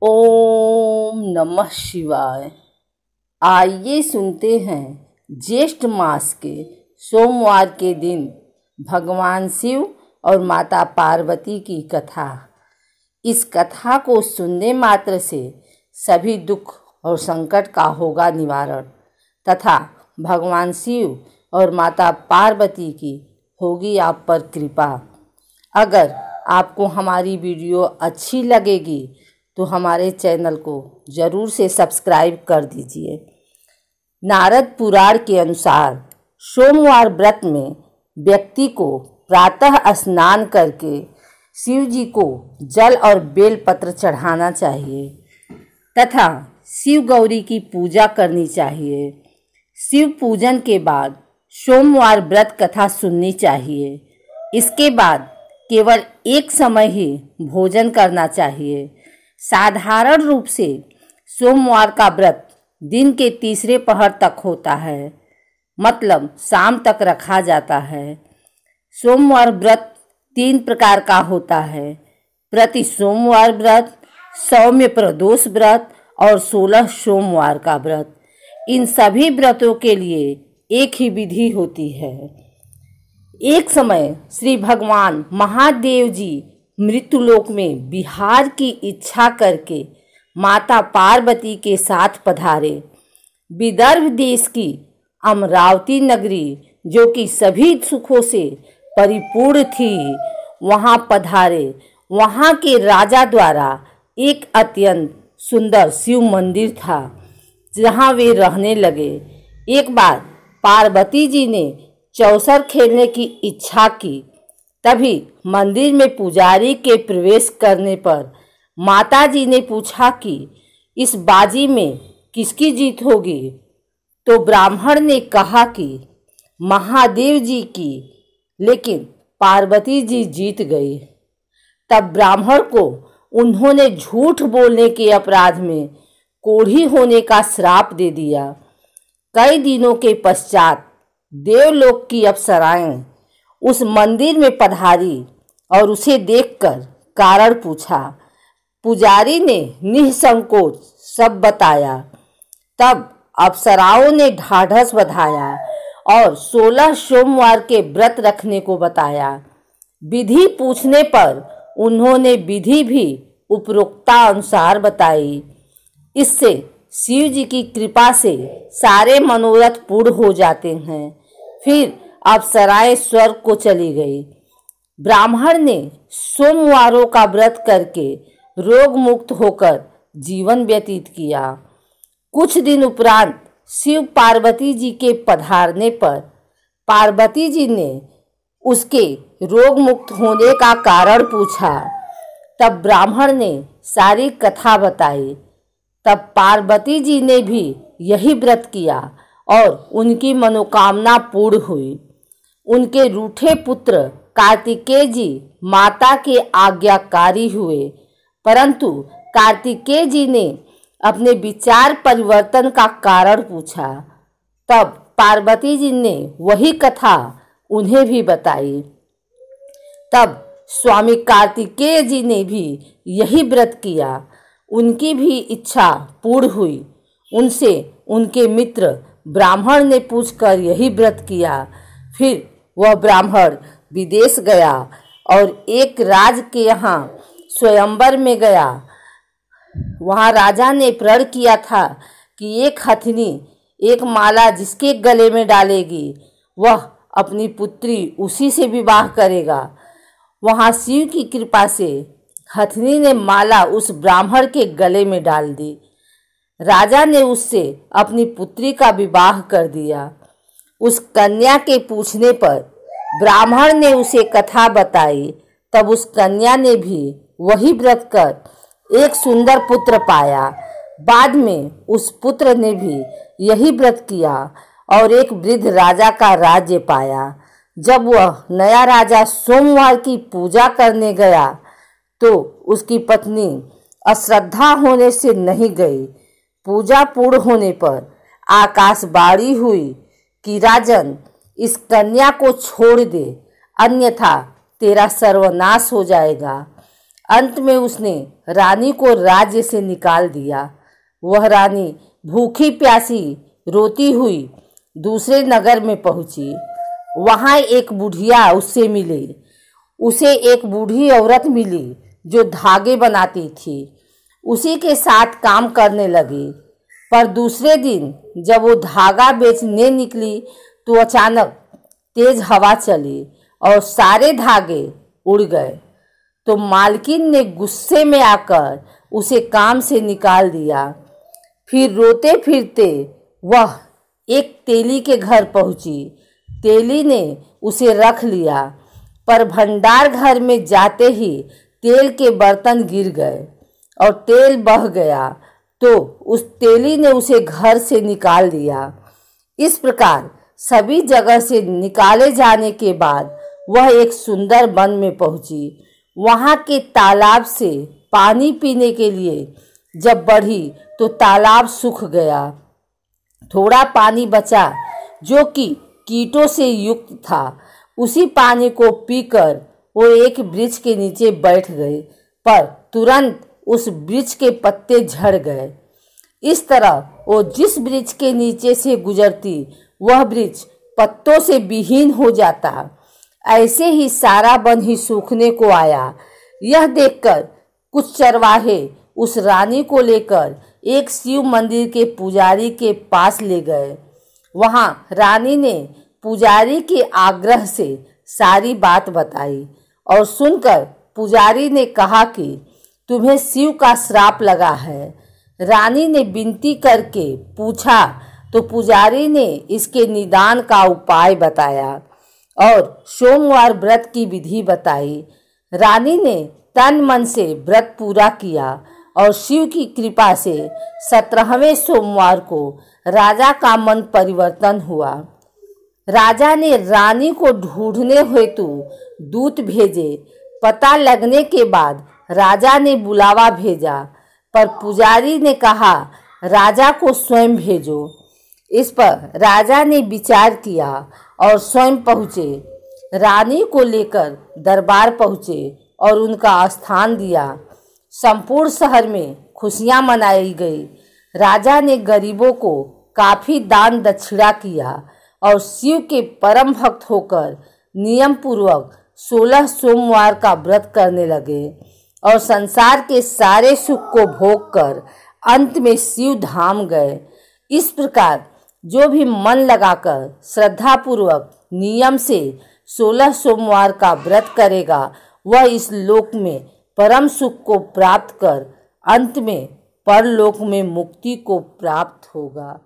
ओम नमः शिवाय। आइए सुनते हैं ज्येष्ठ मास के सोमवार के दिन भगवान शिव और माता पार्वती की कथा। इस कथा को सुनने मात्र से सभी दुख और संकट का होगा निवारण तथा भगवान शिव और माता पार्वती की होगी आप पर कृपा। अगर आपको हमारी वीडियो अच्छी लगेगी तो हमारे चैनल को जरूर से सब्सक्राइब कर दीजिए। नारद पुराण के अनुसार सोमवार व्रत में व्यक्ति को प्रातः स्नान करके शिव जी को जल और बेलपत्र चढ़ाना चाहिए तथा शिव गौरी की पूजा करनी चाहिए। शिव पूजन के बाद सोमवार व्रत कथा सुननी चाहिए। इसके बाद केवल एक समय ही भोजन करना चाहिए। साधारण रूप से सोमवार का व्रत दिन के तीसरे पहर तक होता है, मतलब शाम तक रखा जाता है। सोमवार व्रत 3 प्रकार का होता है: प्रति सोमवार व्रत, सौम्य प्रदोष व्रत और 16 सोमवार का व्रत। इन सभी व्रतों के लिए एक ही विधि होती है। एक समय श्री भगवान महादेव जी मृत्युलोक में विहार की इच्छा करके माता पार्वती के साथ पधारे। विदर्भ देश की अमरावती नगरी, जो कि सभी सुखों से परिपूर्ण थी, वहां पधारे। वहां के राजा द्वारा एक अत्यंत सुंदर शिव मंदिर था, जहां वे रहने लगे। एक बार पार्वती जी ने चौसर खेलने की इच्छा की। तभी मंदिर में पुजारी के प्रवेश करने पर माता जी ने पूछा कि इस बाजी में किसकी जीत होगी। तो ब्राह्मण ने कहा कि महादेव जी की, लेकिन पार्वती जी जीत गई। तब ब्राह्मण को उन्होंने झूठ बोलने के अपराध में कोढ़ी होने का श्राप दे दिया। कई दिनों के पश्चात देवलोक की अप्सराएं उस मंदिर में पधारी और उसे देखकर कारण पूछा। पुजारी ने निसंकोच सब बताया। तब अप्सराओं ने ढाढ़स बंधाया और 16 सोमवार के व्रत रखने को बताया। विधि पूछने पर उन्होंने विधि भी उपरोक्ता अनुसार बताई। इससे शिव जी की कृपा से सारे मनोरथ पूर्ण हो जाते हैं। फिर अप्सराएं स्वर्ग को चली गई। ब्राह्मण ने सोमवारों का व्रत करके रोग मुक्त होकर जीवन व्यतीत किया। कुछ दिन उपरांत शिव पार्वती जी के पधारने पर पार्वती जी ने उसके रोग मुक्त होने का कारण पूछा। तब ब्राह्मण ने सारी कथा बताई। तब पार्वती जी ने भी यही व्रत किया और उनकी मनोकामना पूर्ण हुई। उनके रूठे पुत्र कार्तिकेय जी माता के आज्ञाकारी हुए, परंतु कार्तिकेय जी ने अपने विचार परिवर्तन का कारण पूछा। तब पार्वती जी ने वही कथा उन्हें भी बताई। तब स्वामी कार्तिकेय जी ने भी यही व्रत किया। उनकी भी इच्छा पूर्ण हुई। उनसे उनके मित्र ब्राह्मण ने पूछकर यही व्रत किया। फिर वह ब्राह्मण विदेश गया और एक राज के यहाँ स्वयंवर में गया। वहाँ राजा ने प्रण किया था कि एक हथनी एक माला जिसके गले में डालेगी, वह अपनी पुत्री उसी से विवाह करेगा। वहाँ शिव की कृपा से हथनी ने माला उस ब्राह्मण के गले में डाल दी। राजा ने उससे अपनी पुत्री का विवाह कर दिया। उस कन्या के पूछने पर ब्राह्मण ने उसे कथा बताई। तब उस कन्या ने भी वही व्रत कर एक सुंदर पुत्र पाया। बाद में उस पुत्र ने भी यही व्रत किया और एक वृद्ध राजा का राज्य पाया। जब वह नया राजा सोमवार की पूजा करने गया तो उसकी पत्नी अश्रद्धा होने से नहीं गई। पूजा पूर्ण होने पर आकाशवाणी हुई कि राजन, इस कन्या को छोड़ दे, अन्यथा तेरा सर्वनाश हो जाएगा। अंत में उसने रानी को राज्य से निकाल दिया। वह रानी भूखी प्यासी रोती हुई दूसरे नगर में पहुंची। वहां एक बुढ़िया उससे मिली। उसे एक बूढ़ी औरत मिली जो धागे बनाती थी। उसी के साथ काम करने लगी। पर दूसरे दिन जब वो धागा बेचने निकली तो अचानक तेज हवा चली और सारे धागे उड़ गए। तो मालकिन ने गुस्से में आकर उसे काम से निकाल दिया। फिर रोते फिरते वह एक तेली के घर पहुंची। तेली ने उसे रख लिया, पर भंडार घर में जाते ही तेल के बर्तन गिर गए और तेल बह गया, तो उस तेली ने उसे घर से निकाल दिया। इस प्रकार सभी जगह से निकाले जाने के बाद वह एक सुंदर वन में पहुंची। वहां के तालाब से पानी पीने के लिए जब बढ़ी तो तालाब सूख गया। थोड़ा पानी बचा जो कि कीटों से युक्त था। उसी पानी को पीकर वो एक वृक्ष के नीचे बैठ गए, पर तुरंत उस वृक्ष के पत्ते झड़ गए। इस तरह वो जिस वृक्ष के नीचे से गुजरती वह वृक्ष पत्तों से विहीन हो जाता। ऐसे ही सारा वन ही सूखने को आया। यह देखकर कुछ चरवाहे उस रानी को लेकर एक शिव मंदिर के पुजारी के पास ले गए। वहां रानी ने पुजारी के आग्रह से सारी बात बताई और सुनकर पुजारी ने कहा कि तुम्हें शिव का श्राप लगा है। रानी ने विनती करके पूछा तो पुजारी ने इसके निदान का उपाय बताया और सोमवार व्रत की विधि बताई। रानी ने तन मन से व्रत पूरा किया और शिव की कृपा से 17वें सोमवार को राजा का मन परिवर्तन हुआ। राजा ने रानी को ढूंढने हेतु दूत भेजे। पता लगने के बाद राजा ने बुलावा भेजा, पर पुजारी ने कहा राजा को स्वयं भेजो। इस पर राजा ने विचार किया और स्वयं पहुँचे। रानी को लेकर दरबार पहुँचे और उनका स्थान दिया। संपूर्ण शहर में खुशियां मनाई गई। राजा ने गरीबों को काफी दान दक्षिणा किया और शिव के परम भक्त होकर नियम पूर्वक 16 सोमवार का व्रत करने लगे और संसार के सारे सुख को भोग कर अंत में शिव धाम गए। इस प्रकार जो भी मन लगाकर श्रद्धा पूर्वक नियम से 16 सोमवार का व्रत करेगा वह इस लोक में परम सुख को प्राप्त कर अंत में परलोक में मुक्ति को प्राप्त होगा।